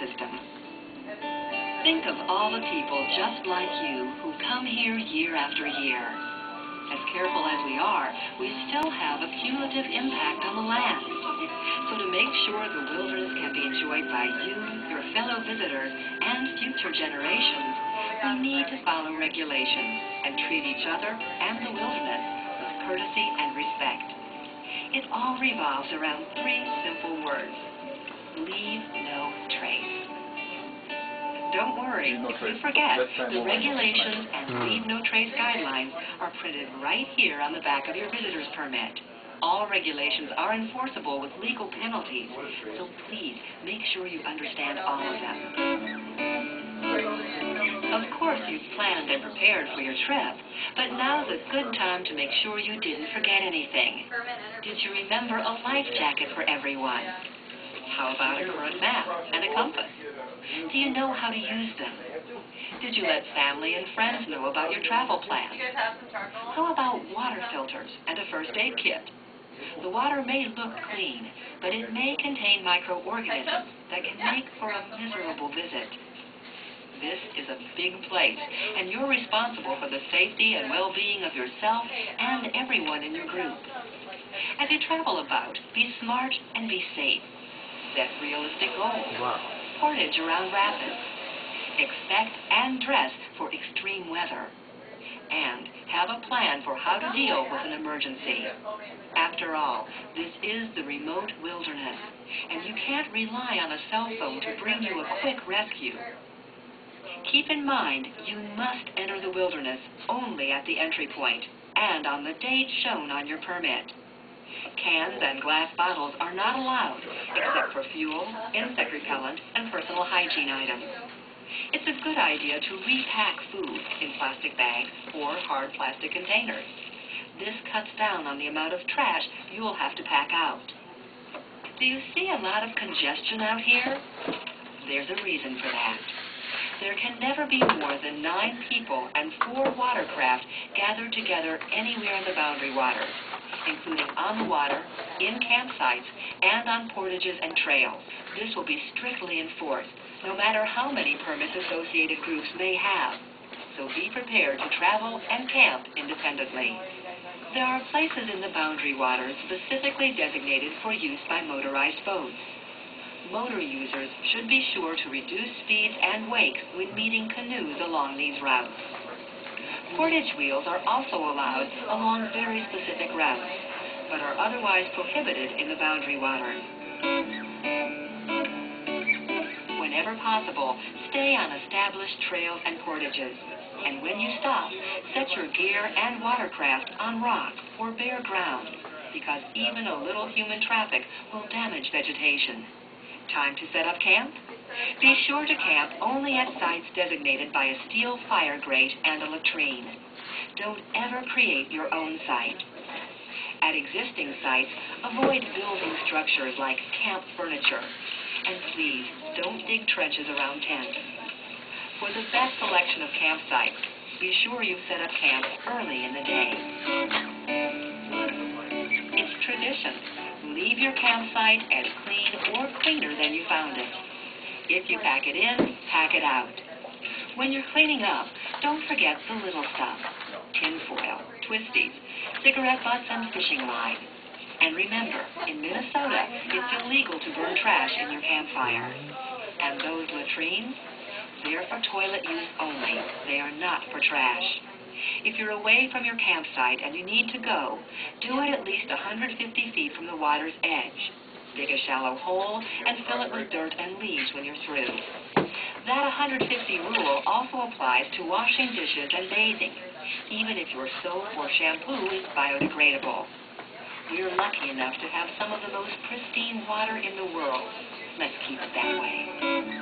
system. Think of all the people just like you who come here year after year. As careful as we are, we still have a cumulative impact on the land. So to make sure the wilderness can be enjoyed by you, your fellow visitors, and future generations, we need to follow regulations and treat each other and the wilderness with courtesy and respect. It all revolves around 3 simple words. Leave no trace. Don't worry, if you forget, the regulations and Leave No Trace guidelines are printed right here on the back of your visitor's permit. All regulations are enforceable with legal penalties, so please make sure you understand all of them. Of course, you've planned and prepared for your trip, but now's a good time to make sure you didn't forget anything. Did you remember a life jacket for everyone? How about a current map and a compass? Do you know how to use them? Did you let family and friends know about your travel plans? How about water filters and a first aid kit? The water may look clean, but it may contain microorganisms that can make for a miserable visit. This is a big place, and you're responsible for the safety and well-being of yourself and everyone in your group. As you travel about, be smart and be safe. Set realistic goals. Wow. Portage around rapids. Expect and dress for extreme weather. And have a plan for how to deal with an emergency. After all, this is the remote wilderness, and you can't rely on a cell phone to bring you a quick rescue. Keep in mind, you must enter the wilderness only at the entry point and on the date shown on your permit. Cans and glass bottles are not allowed, except for fuel, insect repellent, and personal hygiene items. It's a good idea to repack food in plastic bags or hard plastic containers. This cuts down on the amount of trash you'll have to pack out. Do you see a lot of congestion out here? There's a reason for that. There can never be more than 9 people and 4 watercraft gathered together anywhere in the boundary waters, including on the water, in campsites, and on portages and trails. This will be strictly enforced, no matter how many permit-associated groups may have. So be prepared to travel and camp independently. There are places in the boundary waters specifically designated for use by motorized boats. Motor users should be sure to reduce speeds and wakes when meeting canoes along these routes. Portage wheels are also allowed along very specific routes, but are otherwise prohibited in the boundary waters. Whenever possible, stay on established trails and portages, and when you stop, set your gear and watercraft on rock or bare ground, because even a little human traffic will damage vegetation. Time to set up camp? Be sure to camp only at sites designated by a steel fire grate and a latrine. Don't ever create your own site. At existing sites, avoid building structures like camp furniture. And please, don't dig trenches around tents. For the best selection of campsites, be sure you set up camp early in the day. It's tradition. Leave your campsite as clean or cleaner than you found it. If you pack it in, pack it out. When you're cleaning up, don't forget the little stuff. Tinfoil, twisties, cigarette butts, and fishing line. And remember, in Minnesota, it's illegal to burn trash in your campfire. And those latrines? They're for toilet use only. They are not for trash. If you're away from your campsite and you need to go, do it at least 150 feet from the water's edge. Dig a shallow hole and fill it with dirt and leaves when you're through. That 150 rule also applies to washing dishes and bathing, even if your soap or shampoo is biodegradable. We're lucky enough to have some of the most pristine water in the world. Let's keep it that way.